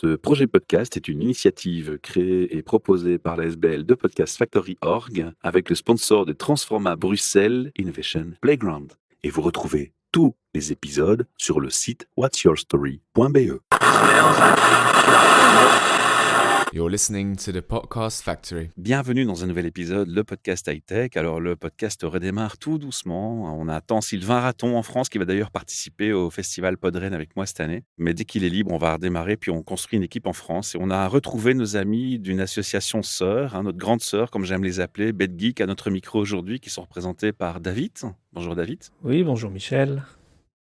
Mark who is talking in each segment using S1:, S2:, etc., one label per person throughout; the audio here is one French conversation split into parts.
S1: Ce projet podcast est une initiative créée et proposée par la SBL de Podcast Factory Org avec le sponsor de Transforma Bruxelles Innovation Playground. Et vous retrouvez tous les épisodes sur le site whatsyourstory.be.
S2: You're listening to the Podcast Factory.
S1: Bienvenue dans un nouvel épisode, le podcast high-tech. Alors le podcast redémarre tout doucement. On attend Sylvain Raton en France qui va d'ailleurs participer au festival Podren avec moi cette année. Mais dès qu'il est libre, on va redémarrer puis on construit une équipe en France. Et on a retrouvé nos amis d'une association sœur, notre grande sœur comme j'aime les appeler, BedGeek à notre micro aujourd'hui, qui sont représentés par David. Bonjour David.
S3: Oui, bonjour Michel.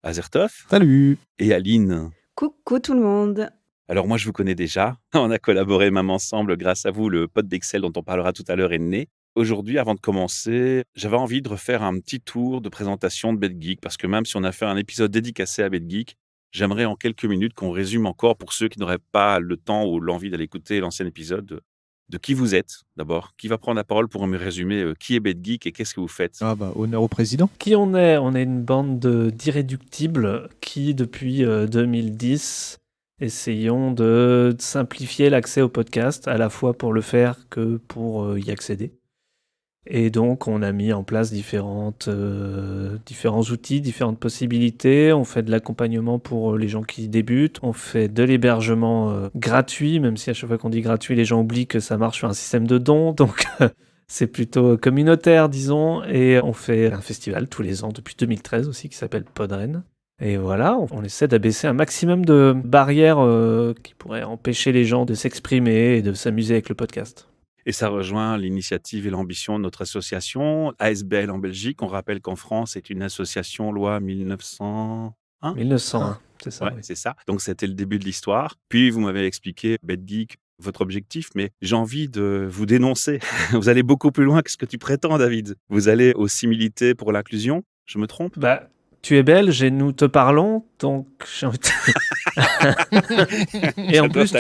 S1: Azertov.
S3: Salut.
S1: Et Aline.
S4: Coucou tout le monde.
S1: Alors moi, je vous connais déjà. On a collaboré même ensemble grâce à vous. Le pod d'Excel dont on parlera tout à l'heure est né. Aujourd'hui, avant de commencer, j'avais envie de refaire un petit tour de présentation de BedGeek parce que même si on a fait un épisode dédicacé à BedGeek, j'aimerais en quelques minutes qu'on résume encore pour ceux qui n'auraient pas le temps ou l'envie d'aller écouter l'ancien épisode de qui vous êtes d'abord. Qui va prendre la parole pour me résumer qui est BedGeek et qu'est-ce que vous faites?
S5: Honneur au président.
S3: Qui on est? On est une bande d'irréductibles qui, depuis 2010... essayons de simplifier l'accès au podcast, à la fois pour le faire que pour y accéder. Et donc, on a mis en place différents outils, différentes possibilités. On fait de l'accompagnement pour les gens qui débutent. On fait de l'hébergement gratuit, même si à chaque fois qu'on dit gratuit, les gens oublient que ça marche sur un système de dons. Donc, c'est plutôt communautaire, disons. Et on fait un festival tous les ans, depuis 2013 aussi, qui s'appelle Podren. Et voilà, on essaie d'abaisser un maximum de barrières qui pourraient empêcher les gens de s'exprimer et de s'amuser avec le podcast.
S1: Et ça rejoint l'initiative et l'ambition de notre association, ASBL en Belgique. On rappelle qu'en France, c'est une association loi 1901.
S3: 1901, c'est ça.
S1: Ouais,
S3: Oui.
S1: c'est ça. Donc, c'était le début de l'histoire. Puis, vous m'avez expliqué, BedGeek, votre objectif, mais j'ai envie de vous dénoncer. Vous allez beaucoup plus loin que ce que tu prétends, David. Vous allez aux similités pour l'inclusion, je me trompe?
S3: Tu es belge et nous te parlons, donc j'ai envie de... Et en plus,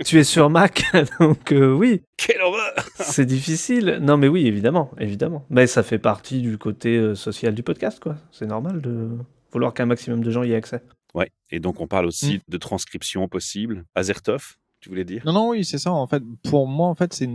S3: tu es sur Mac, donc oui.
S1: Quelle horreur!
S3: C'est difficile. Non, mais oui, évidemment. Mais ça fait partie du côté social du podcast, quoi. C'est normal de vouloir qu'un maximum de gens y aient accès.
S1: Ouais, et donc on parle aussi de transcription possible. Azertov, tu voulais dire?
S5: Non, oui, c'est ça. En fait, pour moi, c'est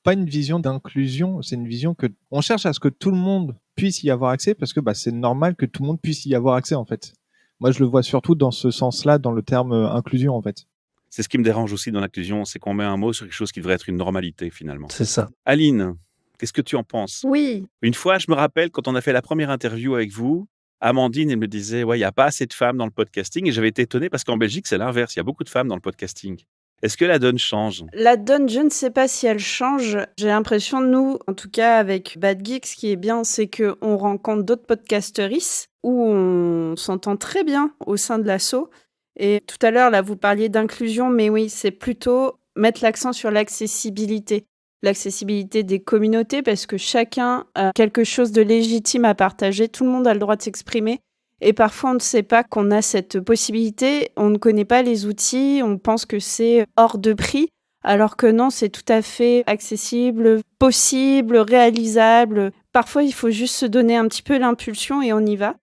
S5: pas une vision d'inclusion, c'est une vision que on cherche à ce que tout le monde puisse y avoir accès parce que c'est normal que tout le monde puisse y avoir accès en fait. Moi, je le vois surtout dans ce sens-là, dans le terme inclusion en fait.
S1: C'est ce qui me dérange aussi dans l'inclusion, c'est qu'on met un mot sur quelque chose qui devrait être une normalité finalement.
S3: C'est ça.
S1: Aline, qu'est-ce que tu en penses?
S4: Oui.
S1: Une fois, je me rappelle, quand on a fait la première interview avec vous, Amandine, elle me disait, ouais, il n'y a pas assez de femmes dans le podcasting. Et j'avais été étonné parce qu'en Belgique, c'est l'inverse. Il y a beaucoup de femmes dans le podcasting. Est-ce que la donne change?
S4: La donne, je ne sais pas si elle change. J'ai l'impression, nous, en tout cas avec BedGeek, ce qui est bien, c'est qu'on rencontre d'autres podcasteristes où on s'entend très bien au sein de l'asso. Et tout à l'heure, là, vous parliez d'inclusion, mais oui, c'est plutôt mettre l'accent sur l'accessibilité. L'accessibilité des communautés, parce que chacun a quelque chose de légitime à partager. Tout le monde a le droit de s'exprimer. Et parfois, on ne sait pas qu'on a cette possibilité, on ne connaît pas les outils, on pense que c'est hors de prix, alors que non, c'est tout à fait accessible, possible, réalisable. Parfois, il faut juste se donner un petit peu l'impulsion et on y va.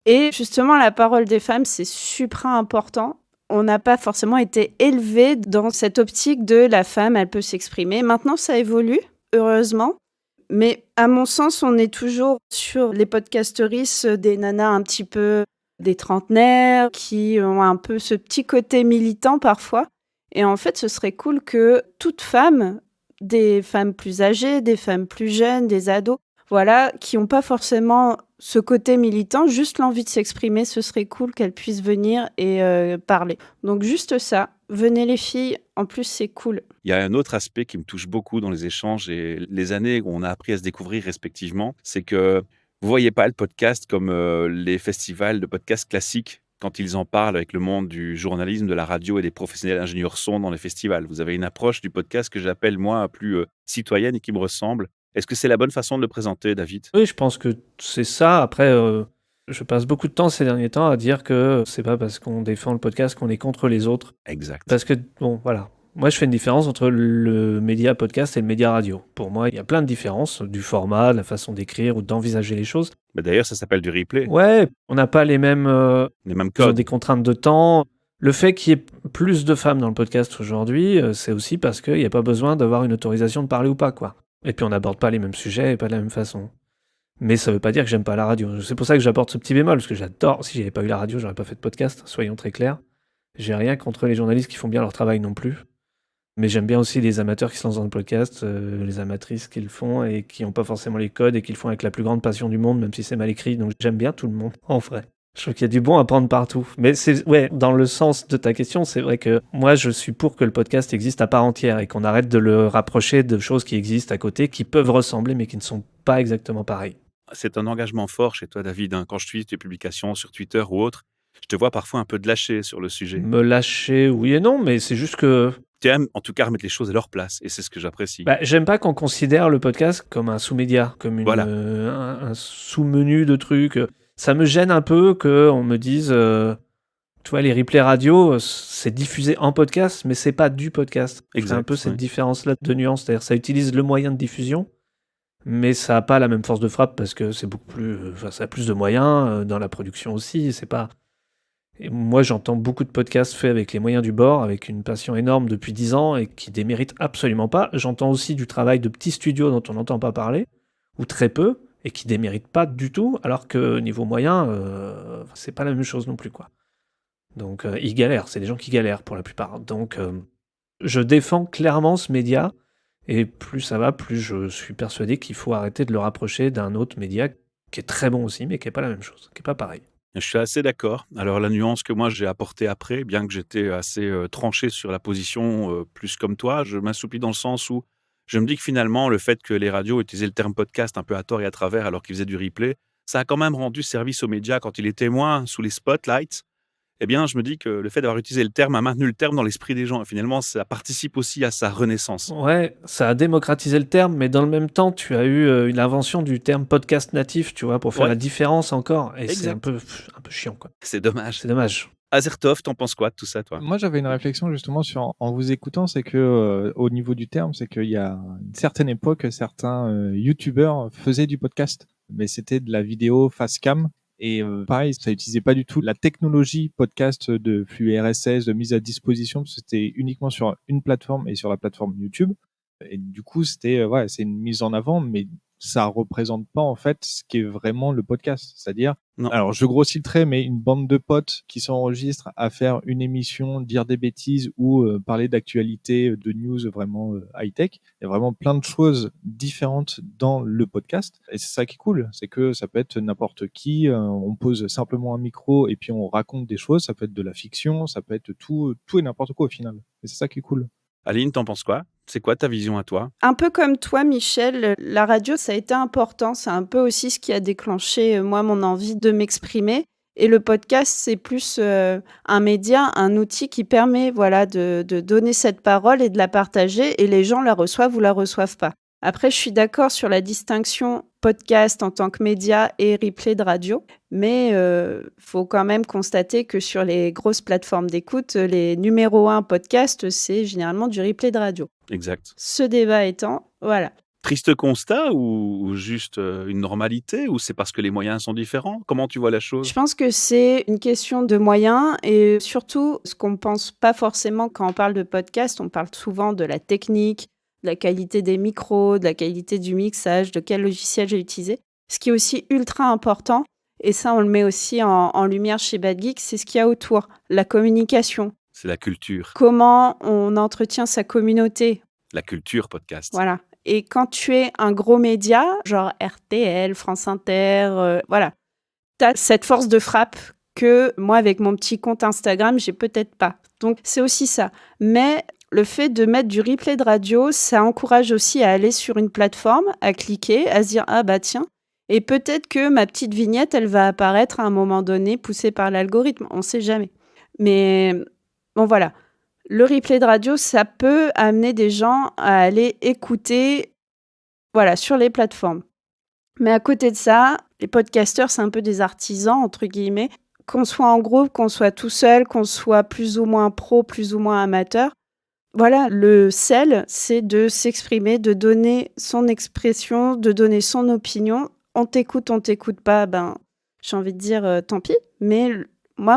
S4: Et justement, la parole des femmes, c'est super important. On n'a pas forcément été élevé dans cette optique de la femme, elle peut s'exprimer. Maintenant, ça évolue, heureusement. Mais à mon sens, on est toujours sur les podcasteristes des nanas un petit peu des trentenaires qui ont un peu ce petit côté militant parfois. Et en fait, ce serait cool que toute femme, des femmes plus âgées, des femmes plus jeunes, des ados, voilà, qui n'ont pas forcément ce côté militant, juste l'envie de s'exprimer, ce serait cool qu'elles puissent venir et parler. Donc juste ça, venez les filles, en plus c'est cool.
S1: Il y a un autre aspect qui me touche beaucoup dans les échanges et les années où on a appris à se découvrir respectivement, c'est que vous voyez pas le podcast comme les festivals de podcasts classiques quand ils en parlent avec le monde du journalisme, de la radio et des professionnels ingénieurs son dans les festivals. Vous avez une approche du podcast que j'appelle moi plus citoyenne et qui me ressemble. Est-ce que c'est la bonne façon de le présenter, David?
S3: Oui, je pense que c'est ça. Après, je passe beaucoup de temps ces derniers temps à dire que c'est pas parce qu'on défend le podcast qu'on est contre les autres.
S1: Exact.
S3: Parce que, bon, voilà. Moi, je fais une différence entre le média podcast et le média radio. Pour moi, il y a plein de différences, du format, de la façon d'écrire ou d'envisager les choses.
S1: D'ailleurs, ça s'appelle du replay.
S3: Ouais, on n'a pas les mêmes
S1: Les mêmes codes.
S3: des contraintes de temps. Le fait qu'il y ait plus de femmes dans le podcast aujourd'hui, c'est aussi parce qu'il n'y a pas besoin d'avoir une autorisation de parler ou pas, quoi. Et puis on n'aborde pas les mêmes sujets et pas de la même façon. Mais ça veut pas dire que j'aime pas la radio. C'est pour ça que j'apporte ce petit bémol, parce que j'adore. Si j'avais pas eu la radio, j'aurais pas fait de podcast, soyons très clairs. J'ai rien contre les journalistes qui font bien leur travail non plus. Mais j'aime bien aussi les amateurs qui se lancent dans le podcast, les amatrices qui le font et qui n'ont pas forcément les codes et qui le font avec la plus grande passion du monde, même si c'est mal écrit. Donc j'aime bien tout le monde, en vrai. Je trouve qu'il y a du bon à prendre partout. Mais dans le sens de ta question, c'est vrai que moi, je suis pour que le podcast existe à part entière et qu'on arrête de le rapprocher de choses qui existent à côté, qui peuvent ressembler, mais qui ne sont pas exactement pareilles.
S1: C'est un engagement fort chez toi, David, hein. Quand je suis tes publications sur Twitter ou autre, je te vois parfois un peu de lâcher sur le sujet.
S3: Me lâcher, oui et non, mais c'est juste que
S1: Tu aimes en tout cas remettre les choses à leur place, et c'est ce que j'apprécie.
S3: j'aime pas qu'on considère le podcast comme un sous-média, comme
S1: Voilà.
S3: un sous-menu de trucs. Ça me gêne un peu qu'on me dise, tu vois, les replays radio, c'est diffusé en podcast, mais c'est pas du podcast. C'est un
S1: Exact,
S3: peu cette
S1: ouais.
S3: différence-là de nuance. C'est-à-dire ça utilise le moyen de diffusion, mais ça n'a pas la même force de frappe parce que c'est beaucoup plus, ça a plus de moyens dans la production aussi. C'est pas. Et moi, j'entends beaucoup de podcasts faits avec les moyens du bord, avec une passion énorme depuis 10 ans et qui déméritent absolument pas. J'entends aussi du travail de petits studios dont on n'entend pas parler, ou très peu, et qui déméritent pas du tout, alors que niveau moyen, c'est pas la même chose non plus, quoi. Donc, ils galèrent. C'est des gens qui galèrent pour la plupart. Donc, je défends clairement ce média. Et plus ça va, plus je suis persuadé qu'il faut arrêter de le rapprocher d'un autre média qui est très bon aussi, mais qui n'est pas la même chose, qui n'est pas pareil.
S1: Je suis assez d'accord. Alors la nuance que moi j'ai apportée après, bien que j'étais assez tranché sur la position plus comme toi, je m'assouplis dans le sens où je me dis que finalement le fait que les radios utilisaient le terme podcast un peu à tort et à travers alors qu'ils faisaient du replay, ça a quand même rendu service aux médias quand il était moins sous les spotlights. Eh bien, je me dis que le fait d'avoir utilisé le terme a maintenu le terme dans l'esprit des gens. Et finalement, ça participe aussi à sa renaissance.
S3: Ouais, ça a démocratisé le terme, mais dans le même temps, tu as eu une invention du terme podcast natif, tu vois, pour faire
S1: Ouais.
S3: la différence encore. Et c'est
S1: Exact.
S3: un peu chiant, quoi.
S1: C'est dommage.
S3: C'est dommage.
S1: Azertov, t'en penses quoi de tout ça, toi?
S5: Moi, j'avais une réflexion justement en vous écoutant, c'est que au niveau du terme, c'est qu'il y a une certaine époque, certains youtubeurs faisaient du podcast, mais c'était de la vidéo face cam. Et pareil, ça utilisait pas du tout la technologie podcast de flux RSS, de mise à disposition, parce que c'était uniquement sur une plateforme et sur la plateforme YouTube. Et du coup, c'était ouais, c'est une mise en avant, mais ça représente pas en fait ce qui est vraiment le podcast. C'est-à-dire,
S1: Non.
S5: alors je grossis le trait, mais une bande de potes qui s'enregistrent à faire une émission, dire des bêtises ou parler d'actualité, de news vraiment high-tech. Il y a vraiment plein de choses différentes dans le podcast. Et c'est ça qui est cool, c'est que ça peut être n'importe qui, on pose simplement un micro et puis on raconte des choses, ça peut être de la fiction, ça peut être tout et n'importe quoi au final. Et c'est ça qui est cool.
S1: Aline, t'en penses quoi? C'est quoi ta vision à toi?
S4: Un peu comme toi, Michel, la radio, ça a été important. C'est un peu aussi ce qui a déclenché, moi, mon envie de m'exprimer. Et le podcast, c'est plus un média, un outil qui permet voilà, de donner cette parole et de la partager. Et les gens la reçoivent ou la reçoivent pas. Après, je suis d'accord sur la distinction podcast en tant que média et replay de radio. Mais faut quand même constater que sur les grosses plateformes d'écoute, les numéro 1 podcasts, c'est généralement du replay de radio.
S1: Exact.
S4: Ce débat étant, voilà.
S1: Triste constat ou juste une normalité ou c'est parce que les moyens sont différents? Comment tu vois la chose?
S4: Je pense que c'est une question de moyens et surtout, ce qu'on ne pense pas forcément quand on parle de podcast, on parle souvent de la technique, de la qualité des micros, de la qualité du mixage, de quel logiciel j'ai utilisé. Ce qui est aussi ultra important, et ça on le met aussi en lumière chez Bad Geek, c'est ce qu'il y a autour, la communication.
S1: C'est la culture.
S4: Comment on entretient sa communauté.
S1: La culture podcast.
S4: Voilà. Et quand tu es un gros média, genre RTL, France Inter, voilà, tu as cette force de frappe que moi, avec mon petit compte Instagram, j'ai peut-être pas. Donc, c'est aussi ça. Mais le fait de mettre du replay de radio, ça encourage aussi à aller sur une plateforme, à cliquer, à se dire « Ah bah tiens ». Et peut-être que ma petite vignette, elle va apparaître à un moment donné, poussée par l'algorithme. On ne sait jamais. Mais bon, voilà. Le replay de radio, ça peut amener des gens à aller écouter voilà, sur les plateformes. Mais à côté de ça, les podcasteurs, c'est un peu des artisans, entre guillemets. Qu'on soit en groupe, qu'on soit tout seul, qu'on soit plus ou moins pro, plus ou moins amateur. Voilà, le sel, c'est de s'exprimer, de donner son expression, de donner son opinion. On t'écoute pas, ben, j'ai envie de dire tant pis. Mais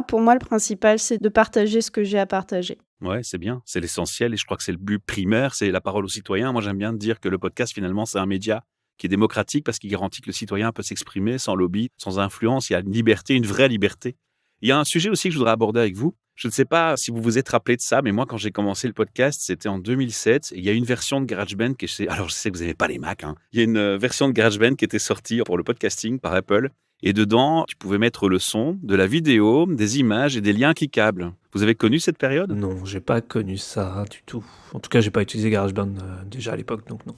S4: Pour moi, le principal, c'est de partager ce que j'ai à partager.
S1: Ouais, c'est bien, c'est l'essentiel et je crois que c'est le but primaire, c'est la parole aux citoyens. Moi, j'aime bien dire que le podcast, finalement, c'est un média qui est démocratique parce qu'il garantit que le citoyen peut s'exprimer sans lobby, sans influence. Il y a une liberté, une vraie liberté. Il y a un sujet aussi que je voudrais aborder avec vous. Je ne sais pas si vous vous êtes rappelé de ça, mais moi, quand j'ai commencé le podcast, c'était en 2007. Et il y a une version de GarageBand qui est... Alors, je sais que vous n'avez pas les Mac, hein. Il y a une version de GarageBand qui était sortie pour le podcasting par Apple. Et dedans, tu pouvais mettre le son, de la vidéo, des images et des liens cliquables. Vous avez connu cette période?
S3: Non, j'ai pas connu ça du tout. En tout cas, j'ai pas utilisé GarageBand déjà à l'époque, donc non.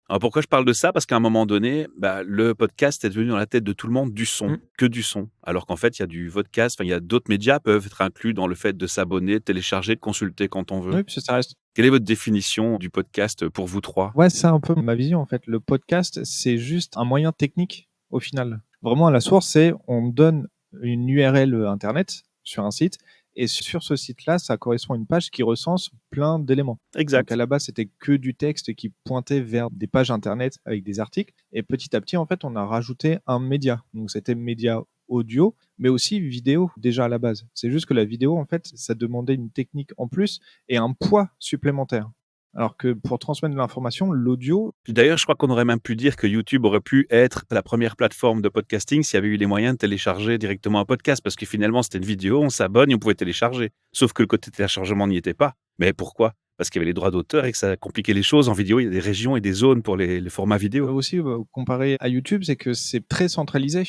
S1: Alors pourquoi je parle de ça? Parce qu'à un moment donné, le podcast est devenu dans la tête de tout le monde du son, que du son. Alors qu'en fait, il y a du vodcast, il y a d'autres médias peuvent être inclus dans le fait de s'abonner, de télécharger, de consulter quand on veut.
S5: Oui, puis ça reste.
S1: Quelle est votre définition du podcast pour vous trois?
S5: Ouais, c'est un peu ma vision en fait. Le podcast, c'est juste un moyen technique au final. Vraiment, à la source, c'est on donne une URL internet sur un site et sur ce site-là, ça correspond à une page qui recense plein d'éléments.
S1: Exact.
S5: Donc à la base, c'était que du texte qui pointait vers des pages internet avec des articles. Et petit à petit, en fait, on a rajouté un média. Donc c'était média audio, mais aussi vidéo déjà à la base. C'est juste que la vidéo, en fait, ça demandait une technique en plus et un poids supplémentaire. Alors que pour transmettre de l'information, l'audio,
S1: D'ailleurs, je crois qu'on aurait même pu dire que YouTube aurait pu être la première plateforme de podcasting s'il y avait eu les moyens de télécharger directement un podcast, parce que finalement, c'était une vidéo, on s'abonne et on pouvait télécharger. Sauf que le côté téléchargement n'y était pas. Mais pourquoi? Parce qu'il y avait les droits d'auteur et que ça compliquait les choses. En vidéo, il y a des régions et des zones pour les formats vidéo.
S5: aussi comparé à YouTube, c'est que c'est très centralisé.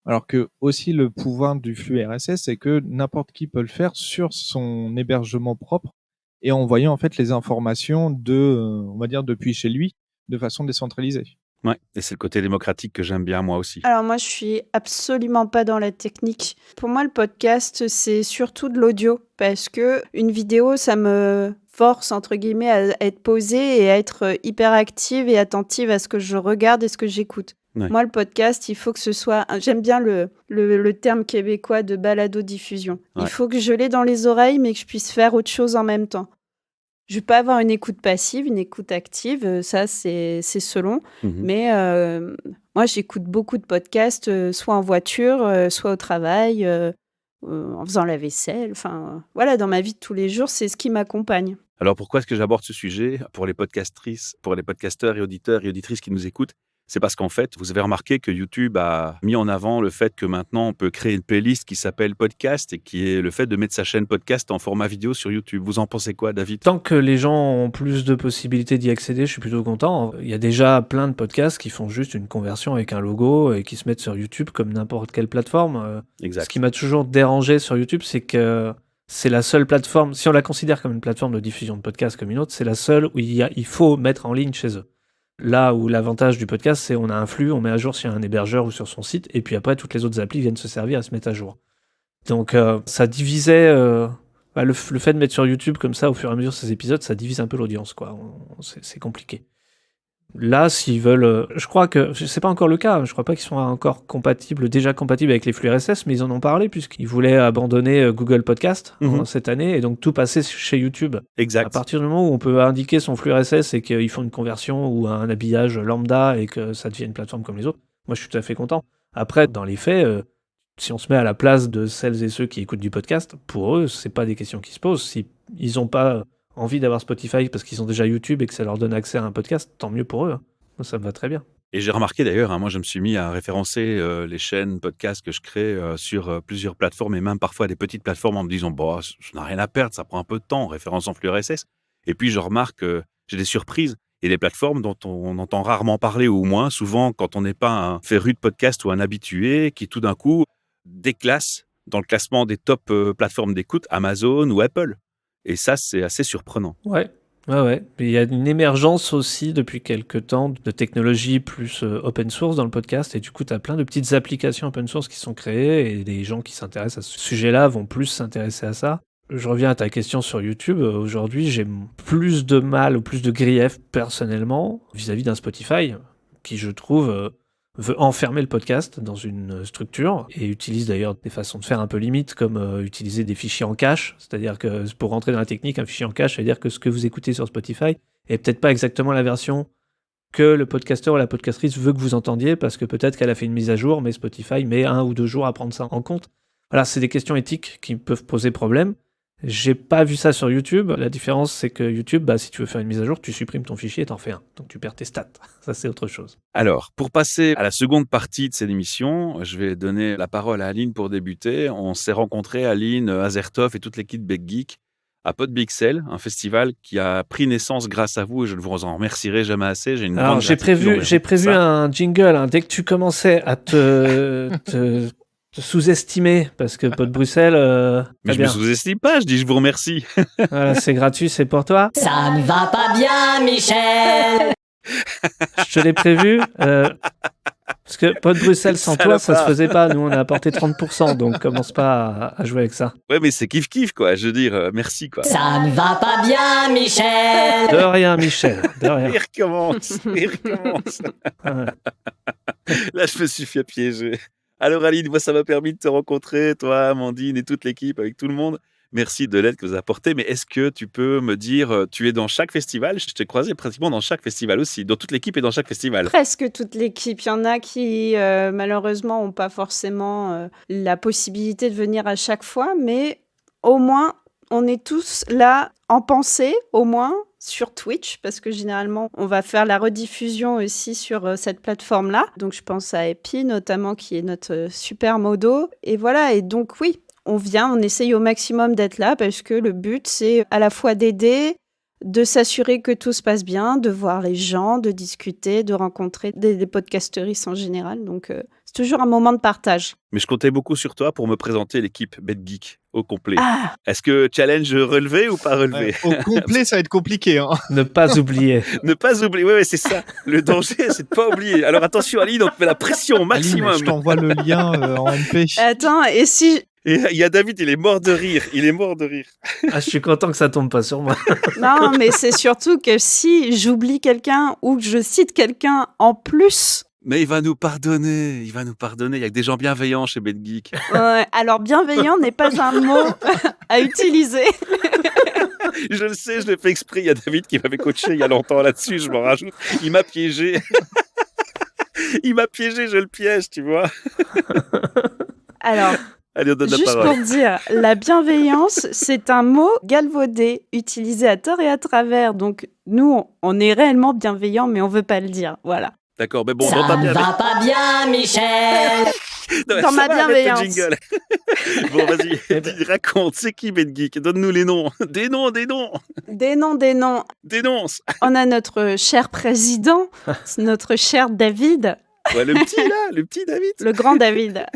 S5: Alors que aussi le pouvoir du flux RSS, c'est que n'importe qui peut le faire sur son hébergement propre et envoyer en fait les informations on va dire depuis chez lui, de façon décentralisée.
S1: Ouais, et c'est le côté démocratique que j'aime bien moi aussi.
S4: Alors moi, je suis absolument pas dans la technique. Pour moi, le podcast, c'est surtout de l'audio parce que une vidéo, ça me force entre guillemets à être posée et à être hyper active et attentive à ce que je regarde et ce que j'écoute.
S1: Ouais.
S4: Moi, le podcast, il faut que ce soit... J'aime bien le terme québécois de balado-diffusion.
S1: Ouais.
S4: Il faut que je l'ai dans les oreilles, mais que je puisse faire autre chose en même temps. Je vais pas avoir une écoute passive, une écoute active, ça c'est selon. Mais moi j'écoute beaucoup de podcasts, soit en voiture, soit au travail, en faisant la vaisselle. Enfin voilà, dans ma vie de tous les jours, c'est ce qui m'accompagne.
S1: Alors pourquoi est-ce que j'aborde ce sujet pour les podcastrices, pour les podcasteurs et auditeurs et auditrices qui nous écoutent? C'est parce qu'en fait, vous avez remarqué que YouTube a mis en avant le fait que maintenant on peut créer une playlist qui s'appelle Podcast et qui est le fait de mettre sa chaîne podcast en format vidéo sur YouTube. Vous en pensez quoi, David?
S3: Tant que les gens ont plus de possibilités d'y accéder, je suis plutôt content. Il y a déjà plein de podcasts qui font juste une conversion avec un logo et qui se mettent sur YouTube comme n'importe quelle plateforme.
S1: Exact.
S3: Ce qui m'a toujours dérangé sur YouTube, c'est que c'est la seule plateforme, si on la considère comme une plateforme de diffusion de podcasts comme une autre, c'est la seule où il faut mettre en ligne chez eux. Là où l'avantage du podcast, c'est on a un flux, on met à jour sur un hébergeur ou sur son site, et puis après, toutes les autres applis viennent se servir à se mettre à jour. Donc ça divisait... le fait de mettre sur YouTube comme ça, au fur et à mesure ces épisodes, ça divise un peu l'audience, quoi. C'est compliqué. Là, s'ils veulent... je crois que... C'est pas encore le cas. Je crois pas qu'ils sont encore déjà compatibles avec les flux RSS, mais ils en ont parlé puisqu'ils voulaient abandonner Google Podcast cette année et donc tout passer chez YouTube.
S1: Exact.
S3: À partir du moment où on peut indiquer son flux RSS et qu'ils font une conversion ou un habillage lambda et que ça devient une plateforme comme les autres, moi je suis tout à fait content. Après, dans les faits, si on se met à la place de celles et ceux qui écoutent du podcast, pour eux, c'est pas des questions qui se posent. Si ils ont pas envie d'avoir Spotify parce qu'ils ont déjà YouTube et que ça leur donne accès à un podcast, tant mieux pour eux. Moi, ça me va très bien.
S1: Et j'ai remarqué d'ailleurs, moi je me suis mis à référencer les chaînes podcasts que je crée sur plusieurs plateformes et même parfois des petites plateformes en me disant je n'ai rien à perdre, ça prend un peu de temps, référence en flux RSS. Et puis je remarque que j'ai des surprises et des plateformes dont on entend rarement parler ou au moins souvent quand on n'est pas un féru de podcast ou un habitué qui tout d'un coup déclasse dans le classement des top plateformes d'écoute Amazon ou Apple. Et ça, c'est assez surprenant.
S3: Ouais. Mais il y a une émergence aussi depuis quelques temps de technologies plus open source dans le podcast et du coup tu as plein de petites applications open source qui sont créées et des gens qui s'intéressent à ce sujet-là vont plus s'intéresser à ça. Je reviens à ta question sur YouTube. Aujourd'hui, j'ai plus de mal ou plus de grief personnellement vis-à-vis d'un Spotify qui, je trouve, veut enfermer le podcast dans une structure et utilise d'ailleurs des façons de faire un peu limites comme utiliser des fichiers en cache, c'est-à-dire que pour rentrer dans la technique, un fichier en cache, c'est-à-dire que ce que vous écoutez sur Spotify est peut-être pas exactement la version que le podcasteur ou la podcastrice veut que vous entendiez parce que peut-être qu'elle a fait une mise à jour, mais Spotify met 1 ou 2 jours à prendre ça en compte. Voilà, c'est des questions éthiques qui peuvent poser problème. J'ai pas vu ça sur YouTube. La différence, c'est que YouTube, si tu veux faire une mise à jour, tu supprimes ton fichier et t'en fais un. Donc tu perds tes stats. Ça, c'est autre chose.
S1: Alors, pour passer à la seconde partie de cette émission, je vais donner la parole à Aline pour débuter. On s'est rencontrés, Aline, Azertov et toute l'équipe BetGeek à Podbixel, un festival qui a pris naissance grâce à vous et je ne vous en remercierai jamais assez. J'ai une
S3: Alors,
S1: grande
S3: j'ai
S1: gratitude
S3: prévu
S1: envers ça.
S3: un jingle. Dès que tu commençais à te sous-estimer, parce que Pod Bruxelles,
S1: Mais je
S3: bien.
S1: me sous-estime pas, je dis je vous remercie.
S3: Voilà, c'est gratuit, c'est pour toi.
S6: Ça ne va pas bien, Michel.
S3: Je te l'ai prévu. Parce que Pod Bruxelles sans toi, ça se faisait pas. Nous, on a apporté 30%, donc commence pas à jouer avec ça.
S1: Ouais, mais c'est kiff-kiff, quoi. Je veux dire, merci, quoi.
S6: Ça ne va pas bien, Michel.
S3: De rien, Michel, de rien.
S1: Il recommence, il recommence.
S3: Ouais.
S1: Là, je me suis fait piéger. Alors, Aline, moi, ça m'a permis de te rencontrer, toi, Amandine et toute l'équipe, avec tout le monde. Merci de l'aide que vous avez apportée. Mais est-ce que tu peux me dire, tu es dans chaque festival? Je t'ai croisé pratiquement dans chaque festival aussi, dans toute l'équipe et dans chaque festival.
S4: Presque toute l'équipe. Il y en a qui, malheureusement, n'ont pas forcément la possibilité de venir à chaque fois, mais au moins, on est tous là en pensée, au moins, sur Twitch, parce que généralement, on va faire la rediffusion aussi sur cette plateforme-là. Donc, je pense à Epi, notamment, qui est notre super modo. Et voilà, et donc, oui, on vient, on essaye au maximum d'être là, parce que le but, c'est à la fois d'aider, de s'assurer que tout se passe bien, de voir les gens, de discuter, de rencontrer des podcasteristes en général. Donc, c'est toujours un moment de partage.
S1: Mais je comptais beaucoup sur toi pour me présenter l'équipe BetGeek au complet.
S4: Ah,
S1: Est-ce que challenge relevé ou pas relevé?
S5: Au complet, ça va être compliqué. Hein.
S3: Ne pas oublier.
S1: Ne pas oublier. Ouais, c'est ça. Le danger, c'est de pas oublier. Alors attention, Aline, on te met la pression au maximum.
S5: Aline, je t'envoie le lien en MP.
S4: attends, et si...
S1: Et il y a David, il est mort de rire. Il est mort de rire.
S3: Ah, je suis content que ça tombe pas sur moi.
S4: Non, mais c'est surtout que si j'oublie quelqu'un ou que je cite quelqu'un en plus...
S1: Mais il va nous pardonner. Il va nous pardonner. Il y a que des gens bienveillants chez BetGeek.
S4: alors, bienveillant n'est pas un mot à utiliser.
S1: Je le sais, je l'ai fait exprès. Il y a David qui m'avait coaché il y a longtemps là-dessus. Je m'en rajoute. Il m'a piégé. Il m'a piégé, je le piège, tu vois.
S4: Alors...
S1: Allez, on donne la
S4: Juste
S1: parole.
S4: pour dire, la bienveillance, c'est un mot galvaudé, utilisé à tort et à travers. Donc, nous, on est réellement bienveillants, mais on veut pas le dire. Voilà.
S1: D'accord, mais bon,
S6: Ça
S1: dans ta
S6: ne va pas bien, Michel.
S1: Non,
S4: Dans
S1: ça
S4: ma
S1: va, arrête le
S4: bienveillance.
S1: jingle. Bon, vas-y, raconte, c'est qui BetGeek? Donne-nous les noms. Des noms, des noms.
S4: Des noms.
S1: Dénonce.
S4: On a notre cher président, notre cher David,
S1: Ouais, le petit là, le petit David.
S4: le grand David.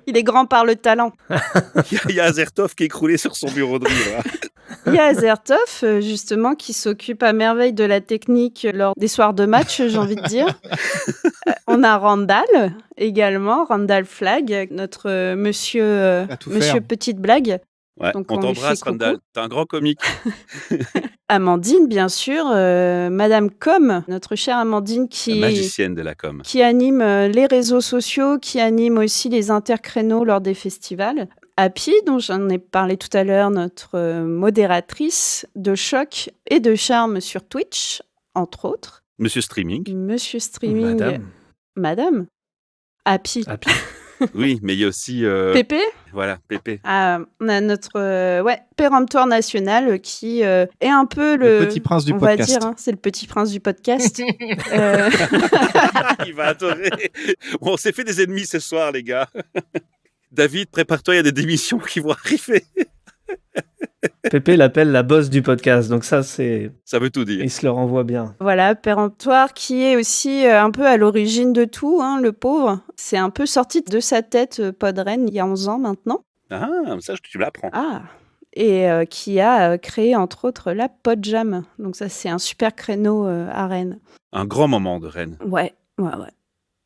S4: Il est grand par le talent.
S1: Il y a Azertov qui est écroulé sur son bureau de rire. Là.
S4: Il y a Azertov, justement, qui s'occupe à merveille de la technique lors des soirs de match, j'ai envie de dire. On a Randall également, Randall Flag, notre monsieur,
S5: À tout
S4: monsieur
S5: faire.
S4: Petite Blague.
S1: Ouais,
S4: Donc,
S1: on
S4: on lui
S1: t'embrasse,
S4: fait coucou.
S1: Randall. T'es un grand comique.
S4: Amandine, bien sûr, Madame Com, notre chère Amandine
S1: La
S4: qui
S1: magicienne de la com.
S4: anime les réseaux sociaux, qui anime aussi les intercréneaux lors des festivals. Happy, dont j'en ai parlé tout à l'heure, notre modératrice de choc et de charme sur Twitch, entre autres.
S1: Monsieur Streaming.
S4: Monsieur Streaming. Madame Happy.
S3: Happy.
S1: Oui, mais il y a aussi...
S4: Pépé.
S1: Voilà, Pépé.
S4: On a notre péremptoire national qui est un peu
S5: Le petit prince du
S4: on
S5: podcast.
S4: va dire, c'est le petit prince du podcast.
S1: Il va adorer. Bon, on s'est fait des ennemis ce soir, les gars. David, prépare-toi, il y a des démissions qui vont arriver.
S3: Pépé l'appelle la boss du podcast, donc ça, c'est...
S1: Ça veut tout dire.
S3: Il se le renvoie bien.
S4: Voilà, péremptoire qui est aussi un peu à l'origine de tout, hein, le pauvre. C'est un peu sorti de sa tête, Podren, il y a 11 ans maintenant.
S1: Ah, ça, tu me l'apprends.
S4: Ah, et qui a créé entre autres la Podjam. Donc ça, c'est un super créneau à Rennes.
S1: Un grand moment de Rennes.
S4: Ouais.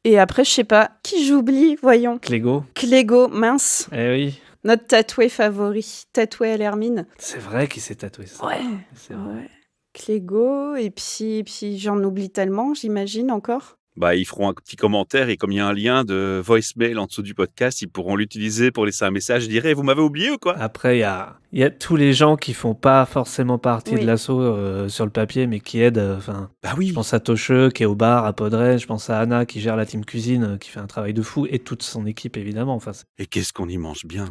S4: Et après, je sais pas, qui j'oublie, voyons.
S3: Clégo.
S4: Clégo, mince,
S3: Eh oui,
S4: notre tatoué favori, tatoué à l'hermine.
S3: c'est vrai qu'il s'est tatoué ça.
S4: Ouais.
S3: C'est vrai.
S4: Ouais. Clégo, et puis j'en oublie tellement, j'imagine encore.
S1: Bah, ils feront un petit commentaire et comme il y a un lien de voicemail en dessous du podcast, ils pourront l'utiliser pour laisser un message. Je dirais, vous m'avez oublié ou quoi?
S3: Après, il y a tous les gens qui font pas forcément partie
S4: Oui.
S3: de l'asso sur le papier, mais qui aident. Enfin,
S1: Bah
S3: je
S1: oui.
S3: pense à Tocheux qui est au bar à Podren, je pense à Anna qui gère la team cuisine, qui fait un travail de fou, et toute son équipe évidemment. Enfin,
S1: Et qu'est-ce qu'on y mange bien.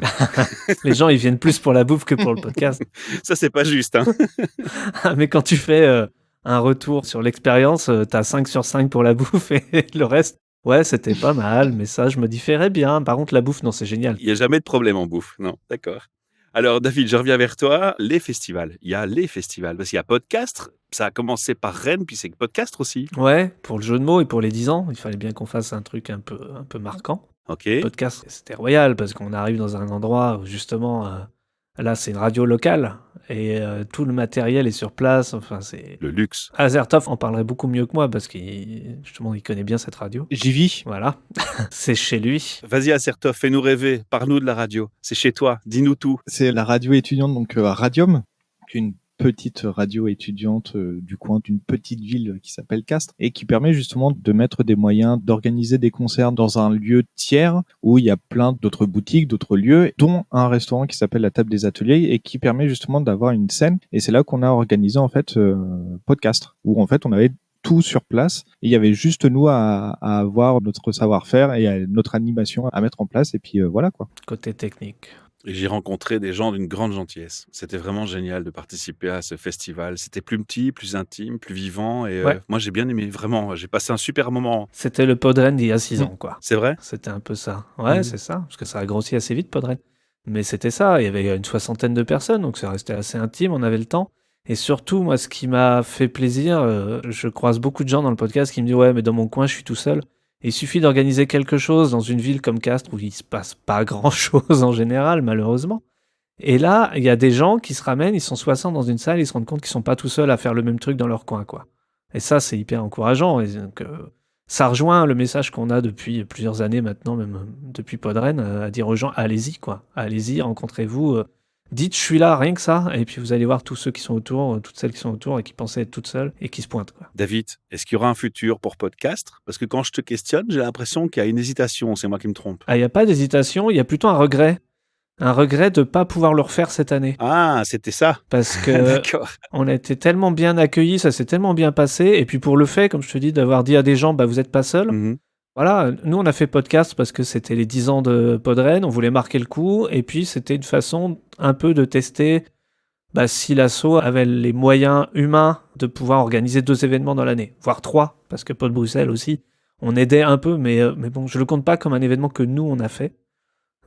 S3: les gens ils viennent plus pour la bouffe que pour le podcast.
S1: Ça, c'est pas juste, hein.
S3: Mais quand tu fais un retour sur l'expérience, t'as 5 sur 5 pour la bouffe et le reste, ouais, c'était pas mal, mais ça, je me différais bien. Par contre, la bouffe, non, c'est génial.
S1: Il n'y a jamais de problème en bouffe. Non, d'accord. Alors, David, je reviens vers toi. Les festivals. Il y a les festivals. Parce qu'il y a Podcastre. Ça a commencé par Rennes, puis c'est Podcastre aussi.
S3: Ouais, pour le jeu de mots et pour les 10 ans, il fallait bien qu'on fasse un truc un peu marquant.
S1: OK.
S3: Podcast, c'était royal parce qu'on arrive dans un endroit où justement, là, c'est une radio locale et tout le matériel est sur place. Enfin, c'est.
S1: Le luxe.
S3: Azertov en parlerait beaucoup mieux que moi parce justement, il connaît bien cette radio.
S5: J'y vis.
S3: Voilà, c'est chez lui.
S1: Vas-y, Acertov, fais-nous rêver. Parle-nous de la radio. C'est chez toi. Dis-nous tout.
S5: C'est la radio étudiante, donc Radium, une petite radio étudiante du coin d'une petite ville qui s'appelle Castres et qui permet justement de mettre des moyens d'organiser des concerts dans un lieu tiers où il y a plein d'autres boutiques, d'autres lieux, dont un restaurant qui s'appelle la Table des Ateliers et qui permet justement d'avoir une scène. Et c'est là qu'on a organisé en fait Podcastre, où en fait on avait tout sur place et il y avait juste nous à avoir notre savoir-faire et notre animation à mettre en place et puis voilà quoi.
S3: Côté technique.
S1: Et j'ai rencontré des gens d'une grande gentillesse. C'était vraiment génial de participer à ce festival. C'était plus petit, plus intime, plus vivant. Et
S3: Ouais.
S1: moi, j'ai bien aimé. Vraiment, j'ai passé un super moment.
S3: C'était le Podren d'il y a 6 ans, quoi.
S1: C'est vrai?
S3: C'était un peu ça. Ouais,
S5: Mhm.
S3: c'est ça, parce que ça a grossi assez vite, Podren. Mais c'était ça, il y avait une 60aine de personnes, donc ça restait assez intime, on avait le temps. Et surtout, moi, ce qui m'a fait plaisir, je croise beaucoup de gens dans le podcast qui me disent « Ouais, mais dans mon coin, je suis tout seul. » Et il suffit d'organiser quelque chose dans une ville comme Castres, où il se passe pas grand-chose en général, malheureusement. Et là, il y a des gens qui se ramènent, ils sont 60 dans une salle, ils se rendent compte qu'ils sont pas tout seuls à faire le même truc dans leur coin, quoi. Et ça, c'est hyper encourageant. Et donc, ça rejoint le message qu'on a depuis plusieurs années maintenant, même depuis Podren, à dire aux gens, allez-y, quoi. Allez-y, rencontrez-vous. Dites, je suis là, rien que ça. Et puis vous allez voir tous ceux qui sont autour, toutes celles qui sont autour et qui pensaient être toutes seules et qui se pointent, quoi.
S1: David, est-ce qu'il y aura un futur pour Podcastre? Parce que quand je te questionne, j'ai l'impression qu'il y a une hésitation. C'est moi qui me trompe.
S3: Ah, il n'y a pas d'hésitation, il y a plutôt un regret. Un regret de ne pas pouvoir le refaire cette année.
S1: Ah, c'était ça.
S3: Parce que
S1: D'accord.
S3: on a été tellement bien accueillis, ça s'est tellement bien passé. Et puis pour le fait, comme je te dis, d'avoir dit à des gens, bah, vous n'êtes pas seuls.
S1: Mhm.
S3: Voilà, nous on a fait podcast parce que c'était les 10 ans de Podren, on voulait marquer le coup. Et puis c'était une façon un peu de tester si l'asso avait les moyens humains de pouvoir organiser 2 événements dans l'année, voire 3, parce que Pod Bruxelles aussi, on aidait un peu, mais bon, je le compte pas comme un événement que nous on a fait.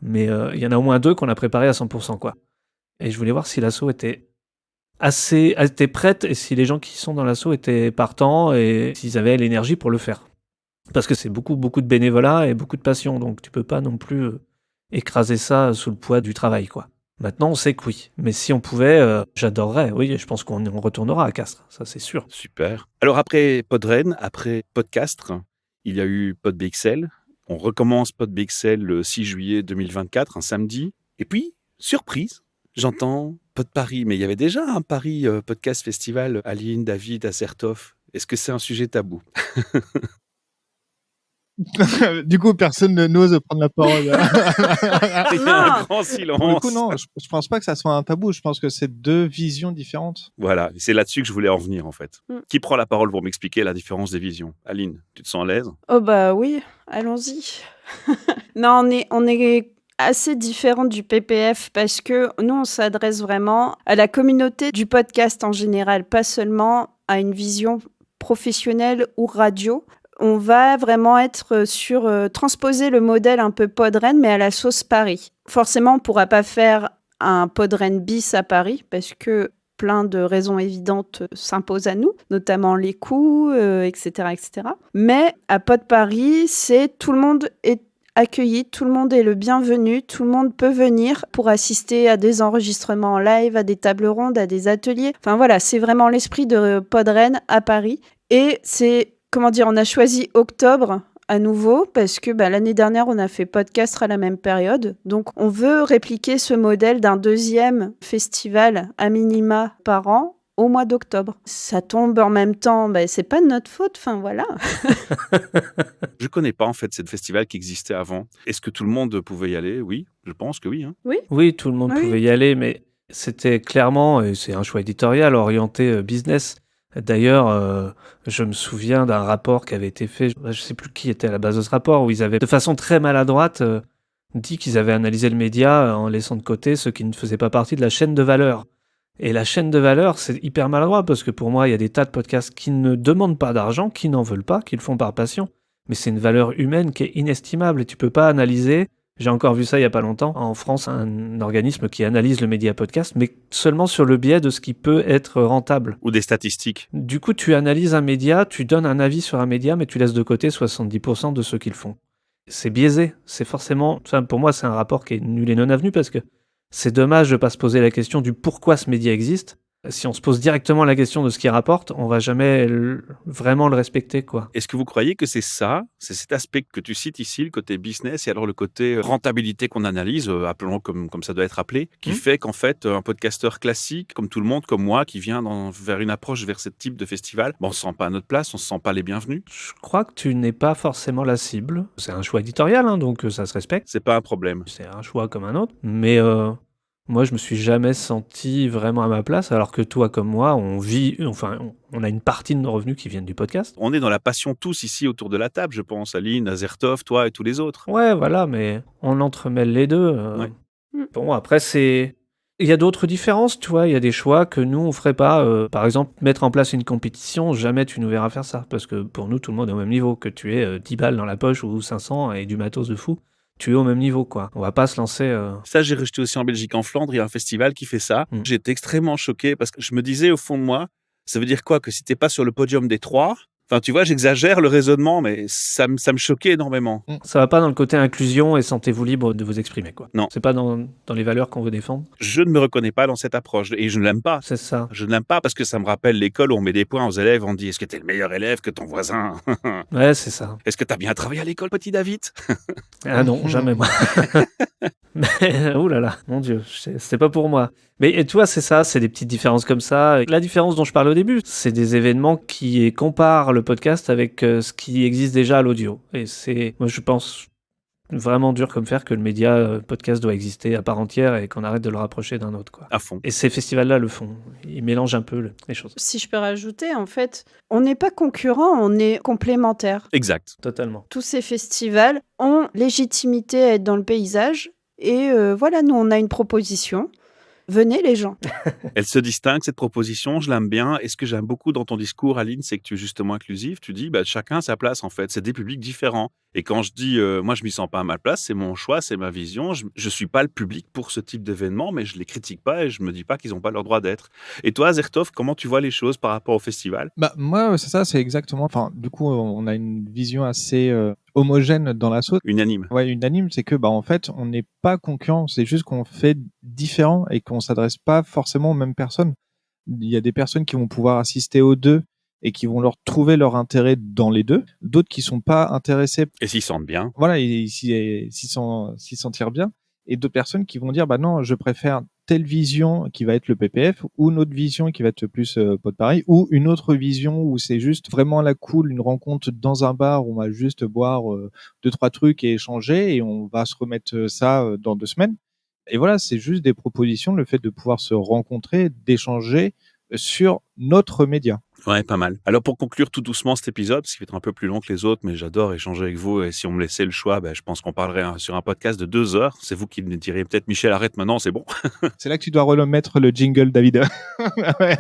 S3: Mais il y en a au moins 2 qu'on a préparé à 100%, quoi. Et je voulais voir si l'asso était était prête et si les gens qui sont dans l'asso étaient partants et s'ils avaient l'énergie pour le faire. Parce que c'est beaucoup de bénévolat et beaucoup de passion, donc tu peux pas non plus écraser ça sous le poids du travail, quoi. Maintenant, on sait que oui. Mais si on pouvait, j'adorerais. Oui, je pense qu'on retournera à Castres, ça c'est sûr.
S1: Super. Alors après Podren, après Podcastre, il y a eu PodBXL. On recommence PodBXL le 6 juillet 2024, un samedi. Et puis, surprise, j'entends Pod Paris. Mais il y avait déjà un Paris Podcast Festival, Aline, David, Acertov. Est-ce que c'est un sujet tabou?
S5: Du coup, personne n'ose prendre la parole.
S1: Il y a un grand
S5: Pour
S1: silence.
S5: le coup, non, je pense pas que ça soit un tabou. Je pense que c'est 2 visions différentes.
S1: Voilà, c'est là-dessus que je voulais en venir en fait.
S4: Mm.
S1: Qui prend la parole pour m'expliquer la différence des visions? Aline, tu te sens à l'aise?
S4: Oh bah oui, allons-y. Non, on est assez différent du PPF parce que nous, on s'adresse vraiment à la communauté du podcast en général, pas seulement à une vision professionnelle ou radio. On va vraiment être sur transposer le modèle un peu Podren, mais à la sauce Paris. Forcément, on ne pourra pas faire un Podren bis à Paris parce que plein de raisons évidentes s'imposent à nous, notamment les coûts, etc., etc. Mais à Pod Paris, c'est tout le monde est accueilli, tout le monde est le bienvenu, tout le monde peut venir pour assister à des enregistrements en live, à des tables rondes, à des ateliers. Enfin voilà, c'est vraiment l'esprit de Podren à Paris. Et c'est, on a choisi octobre à nouveau parce que l'année dernière, on a fait Podcastre à la même période. Donc, on veut répliquer ce modèle d'un 2e festival à minima par an, au mois d'octobre. Ça tombe en même temps, c'est pas de notre faute, enfin voilà.
S1: Je connais pas en fait cette festival qui existait avant. Est-ce que tout le monde pouvait y aller? Oui, je pense que oui. Hein.
S3: Oui, tout le monde
S4: Oui.
S3: pouvait y aller, mais c'était clairement, et c'est un choix éditorial, orienté business. D'ailleurs, je me souviens d'un rapport qui avait été fait, je sais plus qui était à la base de ce rapport, où ils avaient, de façon très maladroite, dit qu'ils avaient analysé le média en laissant de côté ceux qui ne faisaient pas partie de la chaîne de valeur. Et la chaîne de valeur, c'est hyper maladroit, parce que pour moi, il y a des tas de podcasts qui ne demandent pas d'argent, qui n'en veulent pas, qui le font par passion. Mais c'est une valeur humaine qui est inestimable, et tu peux pas analyser. J'ai encore vu ça il y a pas longtemps, en France, un organisme qui analyse le média podcast, mais seulement sur le biais de ce qui peut être rentable.
S1: Ou des statistiques.
S3: Du coup, tu analyses un média, tu donnes un avis sur un média, mais tu laisses de côté 70% de ceux qui le font. C'est biaisé, c'est forcément... Enfin, pour moi, c'est un rapport qui est nul et non avenu, parce que c'est dommage de pas se poser la question du pourquoi ce média existe. Si on se pose directement la question de ce qu'il rapporte, on va jamais vraiment le respecter, quoi.
S1: Est-ce que vous croyez que c'est cet aspect que tu cites ici, le côté business, et alors le côté rentabilité qu'on analyse, appelons comme ça doit être appelé, qui fait qu'en fait, un podcasteur classique, comme tout le monde, comme moi, qui vient vers une approche vers ce type de festival, on se sent pas à notre place, on se sent pas les bienvenus?
S3: Je crois que tu n'es pas forcément la cible. C'est un choix éditorial, hein, donc ça se respecte.
S1: C'est pas un problème.
S3: C'est un choix comme un autre. Mais moi, je me suis jamais senti vraiment à ma place, alors que toi comme moi, on a une partie de nos revenus qui viennent du podcast.
S1: On est dans la passion tous ici autour de la table, je pense. Aline, Azertov, toi et tous les autres.
S3: Ouais, voilà, mais on entremêle les deux.
S1: Ouais.
S3: Bon, après, il y a d'autres différences, tu vois. Il y a des choix que nous, on ferait pas. Par exemple, mettre en place une compétition, jamais tu nous verras faire ça. Parce que pour nous, tout le monde est au même niveau. Que tu aies 10 balles dans la poche ou 500 et du matos de fou, tu es au même niveau, quoi. On va pas se lancer...
S1: Ça, j'ai rejeté aussi en Belgique, en Flandre, il y a un festival qui fait ça. J'étais extrêmement choqué parce que je me disais au fond de moi, ça veut dire quoi? Que si t'es pas sur le podium des 3, enfin tu vois, j'exagère le raisonnement, mais ça me choquait énormément.
S3: Ça va pas dans le côté inclusion et sentez-vous libre de vous exprimer, quoi.
S1: Non.
S3: C'est pas dans les valeurs qu'on veut défendre.
S1: Je ne me reconnais pas dans cette approche et je ne l'aime pas.
S3: C'est ça.
S1: Je ne l'aime pas parce que ça me rappelle l'école où on met des points aux élèves, on dit est-ce que t'es le meilleur élève que ton voisin?
S3: Ouais, c'est ça.
S1: Est-ce que t'as bien travaillé à l'école, petit David?
S3: Ah non, jamais moi. Mais, ouh là là, mon Dieu, c'est pas pour moi. Mais et tu vois, c'est ça, c'est des petites différences comme ça. La différence dont je parle au début, c'est des événements qui comparent le podcast avec ce qui existe déjà à l'audio. Et c'est, moi je pense, vraiment dur comme fer que le média podcast doit exister à part entière et qu'on arrête de le rapprocher d'un autre, quoi.
S1: À fond.
S3: Et ces festivals-là le font. Ils mélangent un peu les choses.
S4: Si je peux rajouter, en fait, on n'est pas concurrents, on est complémentaires.
S1: Exact.
S3: Totalement.
S4: Tous ces festivals ont légitimité à être dans le paysage. Et voilà, nous, on a une proposition. Venez, les gens.
S1: Elle se distingue, cette proposition, je l'aime bien. Et ce que j'aime beaucoup dans ton discours, Aline, c'est que tu es justement inclusif. Tu dis, chacun a sa place, en fait. C'est des publics différents. Et quand je dis, moi, je m'y sens pas à ma place, c'est mon choix, c'est ma vision. Je suis pas le public pour ce type d'événement, mais je les critique pas et je me dis pas qu'ils ont pas leur droit d'être. Et toi, Azertov, comment tu vois les choses par rapport au festival?
S5: Moi, c'est ça, c'est exactement. Enfin, du coup, on a une vision assez homogène dans la sauce.
S1: Unanime.
S5: Ouais, unanime, c'est que, en fait, on n'est pas concurrent. C'est juste qu'on fait différent et qu'on s'adresse pas forcément aux mêmes personnes. Il y a des personnes qui vont pouvoir assister aux deux et qui vont leur trouver leur intérêt dans les deux. D'autres qui sont pas intéressés.
S1: Et s'ils sentent bien.
S5: Voilà, et s'ils s'en tirent bien. Et d'autres personnes qui vont dire, non, je préfère telle vision qui va être le PPF ou une autre vision qui va être plus Pod Paris ou une autre vision où c'est juste vraiment à la cool, une rencontre dans un bar où on va juste boire 2-3 trucs et échanger et on va se remettre ça dans 2 semaines. Et voilà, c'est juste des propositions, le fait de pouvoir se rencontrer, d'échanger sur notre média.
S1: Ouais, pas mal. Alors pour conclure tout doucement cet épisode, parce qu'il va être un peu plus long que les autres, mais j'adore échanger avec vous et si on me laissait le choix, je pense qu'on parlerait sur un podcast de 2 heures. C'est vous qui me diriez peut-être Michel, arrête maintenant, c'est bon.
S5: C'est là que tu dois remettre le jingle, David.
S1: Ouais.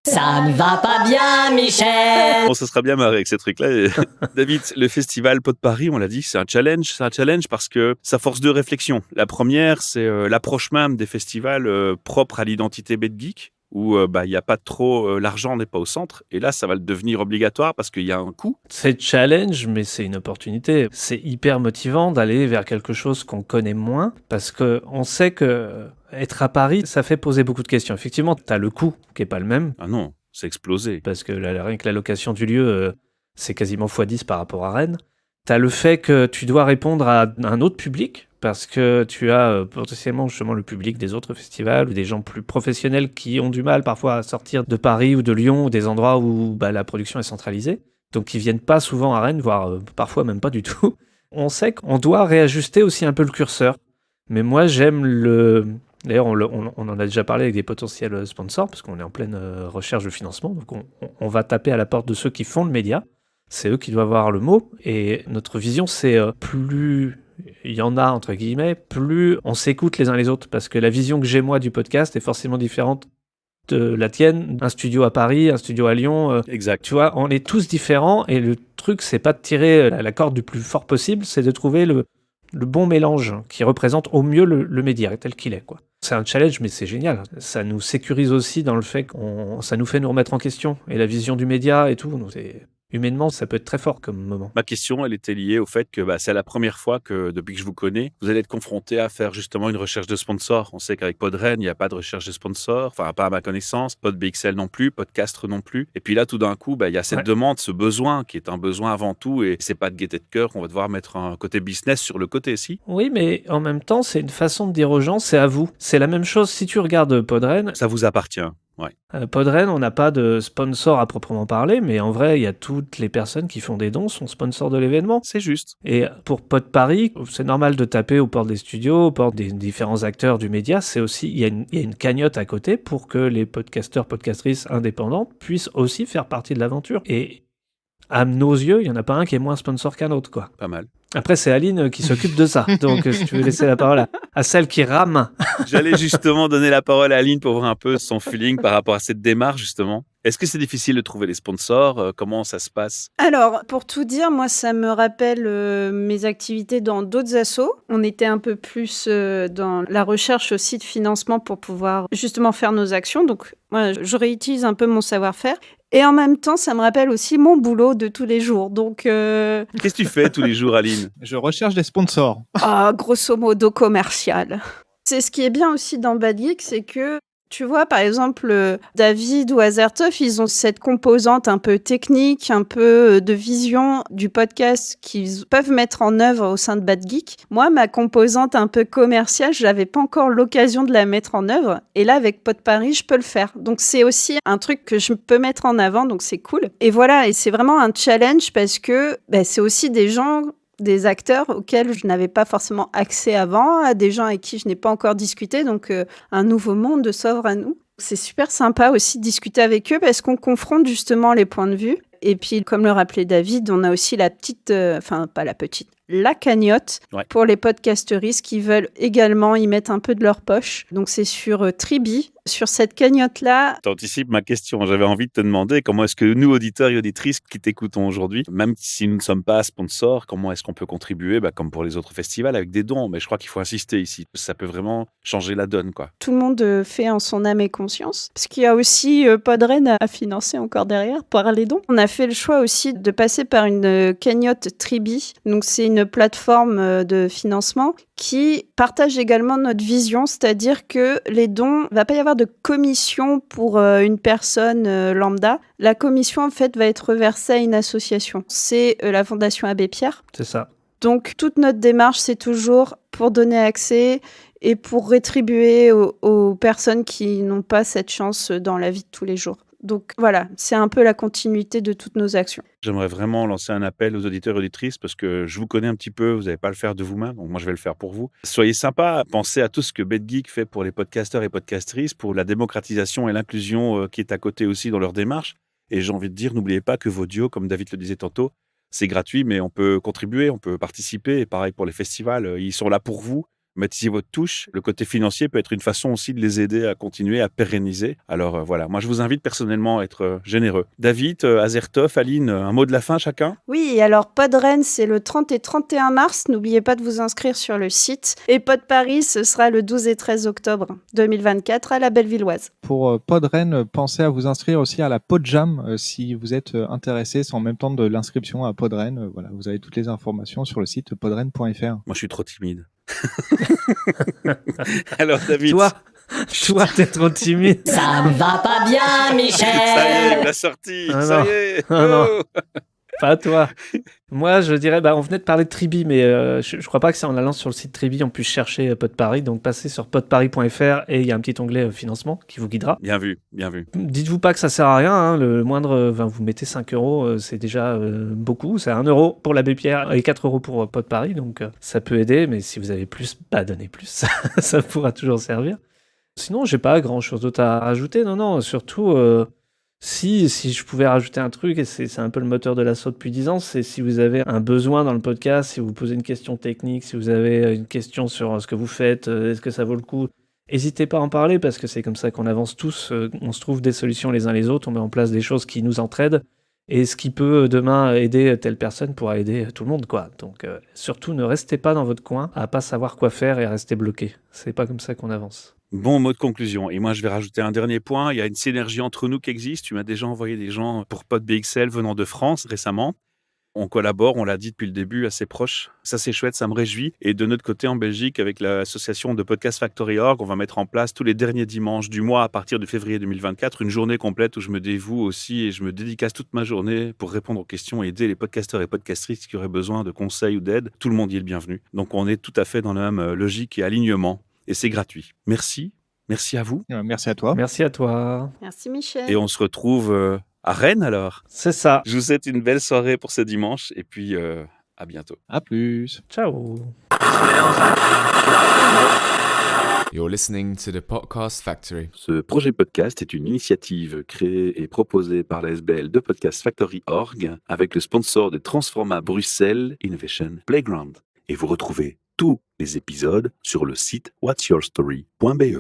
S6: Ça ne va pas bien, Michel.
S1: On se sera bien marré avec ces trucs-là. David, le festival Pod Paris, on l'a dit, c'est un challenge. C'est un challenge parce que ça force 2 réflexions. La première, c'est l'approche même des festivals propres à l'identité BetGeek, où il n'y a pas trop, l'argent n'est pas au centre. Et là, ça va le devenir obligatoire parce qu'il y a un coût.
S3: C'est challenge, mais c'est une opportunité. C'est hyper motivant d'aller vers quelque chose qu'on connaît moins, parce qu'on sait que être à Paris, ça fait poser beaucoup de questions. Effectivement, tu as le coût qui est pas le même,
S1: Ah non, c'est explosé.
S3: parce que rien que la location du lieu, c'est quasiment x10 par rapport à Rennes. Tu as le fait que tu dois répondre à un autre public, parce que tu as potentiellement justement le public des autres festivals ou des gens plus professionnels qui ont du mal parfois à sortir de Paris ou de Lyon ou des endroits où la production est centralisée. Donc ils viennent pas souvent à Rennes, voire parfois même pas du tout. On sait qu'on doit réajuster aussi un peu le curseur. Mais moi j'aime le... D'ailleurs on en a déjà parlé avec des potentiels sponsors, parce qu'on est en pleine recherche de financement. Donc on va taper à la porte de ceux qui font le média. C'est eux qui doivent avoir le mot. Et notre vision, c'est plus il y en a, entre guillemets, plus on s'écoute les uns les autres. Parce que la vision que j'ai moi du podcast est forcément différente de la tienne. Un studio à Paris, un studio à Lyon.
S1: Exact.
S3: Tu vois, on est tous différents. Et le truc, c'est pas de tirer la corde du plus fort possible, c'est de trouver le bon mélange qui représente au mieux le média tel qu'il est, quoi. C'est un challenge, mais c'est génial. Ça nous sécurise aussi dans le fait ça nous fait nous remettre en question. Et la vision du média et tout, donc humainement, ça peut être très fort comme moment.
S1: Ma question, elle était liée au fait que c'est la première fois que, depuis que je vous connais, vous allez être confronté à faire justement une recherche de sponsors. On sait qu'avec Podren, il n'y a pas de recherche de sponsors, enfin pas à ma connaissance, PodBXL non plus, Podcastre non plus. Et puis là, tout d'un coup, il y a cette demande, ce besoin qui est un besoin avant tout, et c'est pas de gaieté de cœur qu'on va devoir mettre un côté business sur le côté, si.
S3: Oui, mais en même temps, c'est une façon de dire aux gens, c'est à vous. C'est la même chose si tu regardes Podren.
S1: Ça vous appartient. Ouais.
S3: Podren, on n'a pas de sponsor à proprement parler, mais en vrai, il y a toutes les personnes qui font des dons sont sponsors de l'événement.
S1: C'est juste.
S3: Et pour Pod Paris, c'est normal de taper aux portes des studios, aux portes des différents acteurs du média. C'est aussi, il y a une cagnotte à côté pour que les podcasteurs, podcastrices indépendants puissent aussi faire partie de l'aventure. Et à nos yeux, il n'y en a pas un qui est moins sponsor qu'un autre, quoi.
S1: Pas mal.
S3: Après, c'est Aline qui s'occupe de ça. Donc, si tu veux laisser la parole à celle qui rame.
S1: J'allais justement donner la parole à Aline pour voir un peu son feeling par rapport à cette démarche, justement. Est-ce que c'est difficile de trouver les sponsors ? Comment ça se passe ?
S4: Alors, pour tout dire, moi, ça me rappelle mes activités dans d'autres assos. On était un peu plus dans la recherche aussi de financement pour pouvoir justement faire nos actions. Donc, moi, je réutilise un peu mon savoir-faire. Et en même temps, ça me rappelle aussi mon boulot de tous les jours. Donc,
S1: Qu'est-ce que tu fais tous les jours, Aline ?
S5: Je recherche des sponsors.
S4: grosso modo commercial. C'est ce qui est bien aussi dans Bad Geek, c'est que tu vois, par exemple, David ou Azertov, ils ont cette composante un peu technique, un peu de vision du podcast qu'ils peuvent mettre en œuvre au sein de Bad Geek. Moi, ma composante un peu commerciale, je n'avais pas encore l'occasion de la mettre en œuvre. Et là, avec Pod Paris, je peux le faire. Donc, c'est aussi un truc que je peux mettre en avant, donc c'est cool. Et voilà, et c'est vraiment un challenge parce que c'est aussi des gens... des acteurs auxquels je n'avais pas forcément accès avant, à des gens avec qui je n'ai pas encore discuté, donc un nouveau monde s'ouvre à nous. C'est super sympa aussi de discuter avec eux parce qu'on confronte justement les points de vue. Et puis, comme le rappelait David, on a aussi la cagnotte pour les podcasteristes qui veulent également y mettre un peu de leur poche. Donc, c'est sur Tribi. Sur cette cagnotte-là...
S1: T'anticipes ma question. J'avais envie de te demander comment est-ce que nous, auditeurs et auditrices qui t'écoutons aujourd'hui, même si nous ne sommes pas sponsors, comment est-ce qu'on peut contribuer, comme pour les autres festivals, avec des dons. Mais je crois qu'il faut insister ici. Ça peut vraiment changer la donne, quoi.
S4: Tout le monde fait en son âme et conscience. Parce qu'il y a aussi Podren à financer encore derrière par les dons. On a fait le choix aussi de passer par une cagnotte Tribi. Donc, c'est une plateforme de financement qui partage également notre vision, c'est-à-dire que les dons, il ne va pas y avoir de commission pour une personne lambda. La commission, en fait, va être reversée à une association. C'est la Fondation Abbé Pierre.
S3: C'est ça.
S4: Donc, toute notre démarche, c'est toujours pour donner accès et pour rétribuer aux personnes qui n'ont pas cette chance dans la vie de tous les jours. Donc voilà, c'est un peu la continuité de toutes nos actions.
S1: J'aimerais vraiment lancer un appel aux auditeurs et auditrices parce que je vous connais un petit peu, vous n'allez pas le faire de vous-même, donc moi je vais le faire pour vous. Soyez sympas, pensez à tout ce que Bad Geek fait pour les podcasteurs et podcastrices, pour la démocratisation et l'inclusion qui est à côté aussi dans leur démarche. Et j'ai envie de dire, n'oubliez pas que vos duos, comme David le disait tantôt, c'est gratuit, mais on peut contribuer, on peut participer. Et pareil pour les festivals, ils sont là pour vous. Mettez votre touche. Le côté financier peut être une façon aussi de les aider à continuer, à pérenniser. Alors voilà, moi je vous invite personnellement à être généreux. David, Azertov, Aline, un mot de la fin chacun ?
S4: Oui, alors Podren, c'est le 30 et 31 mars. N'oubliez pas de vous inscrire sur le site. Et Pod Paris, ce sera le 12 et 13 octobre 2024 à la Bellevilloise.
S5: Pour Podren, pensez à vous inscrire aussi à la Podjam si vous êtes intéressé. C'est en même temps de l'inscription à Podren. Voilà, vous avez toutes les informations sur le site podren.fr.
S1: Moi je suis trop timide. Alors David,
S3: toi t'es trop timide.
S6: Ça ne va pas bien, Michel.
S1: ça y est, il l'a sorti.
S3: Ah
S1: ça
S3: non.
S1: y est.
S3: Ah non.
S1: Oh.
S3: Pas à toi. Moi, je dirais, on venait de parler de Tribi, mais je crois pas que c'est en allant sur le site Tribi, on puisse chercher PodParis. Donc, passez sur podparis.fr et il y a un petit onglet financement qui vous guidera.
S1: Bien vu, bien vu.
S3: Dites-vous pas que ça sert à rien. Hein, le moindre, vous mettez 5 €, c'est déjà beaucoup. C'est 1 € pour l'abbé Pierre et 4 € pour PodParis. Donc, ça peut aider, mais si vous avez plus, donnez plus. Ça pourra toujours servir. Sinon, j'ai pas grand-chose d'autre à rajouter. Non, surtout... Si je pouvais rajouter un truc, et c'est un peu le moteur de l'assaut depuis 10 ans, c'est si vous avez un besoin dans le podcast, si vous posez une question technique, si vous avez une question sur ce que vous faites, est-ce que ça vaut le coup, n'hésitez pas à en parler parce que c'est comme ça qu'on avance tous, on se trouve des solutions les uns les autres, on met en place des choses qui nous entraident, et ce qui peut demain aider telle personne pourra aider tout le monde, quoi. Donc surtout ne restez pas dans votre coin à pas savoir quoi faire et à rester bloqué. C'est pas comme ça qu'on avance.
S1: Bon mot de conclusion. Et moi, je vais rajouter un dernier point. Il y a une synergie entre nous qui existe. Tu m'as déjà envoyé des gens pour PodBXL venant de France récemment. On collabore, on l'a dit depuis le début, assez proche. Ça, c'est chouette, ça me réjouit. Et de notre côté, en Belgique, avec l'association de Podcast Factory Org, on va mettre en place tous les derniers dimanches du mois à partir de février 2024, une journée complète où je me dévoue aussi et je me dédicace toute ma journée pour répondre aux questions et aider les podcasteurs et podcastrices qui auraient besoin de conseils ou d'aide. Tout le monde y est le bienvenu. Donc, on est tout à fait dans la même logique et alignement. Et c'est gratuit. Merci. Merci à vous.
S5: Merci à toi.
S3: Merci à toi.
S4: Merci Michel.
S1: Et on se retrouve à Rennes alors.
S3: C'est ça.
S1: Je vous souhaite une belle soirée pour ce dimanche et puis à bientôt.
S5: À plus.
S3: Ciao.
S2: You're listening to the Podcast Factory.
S1: Ce projet podcast est une initiative créée et proposée par la SBL de Podcast Factory Org avec le sponsor de Transforma Bruxelles Innovation Playground. Et vous retrouvez tous les épisodes sur le site whatsyourstory.be.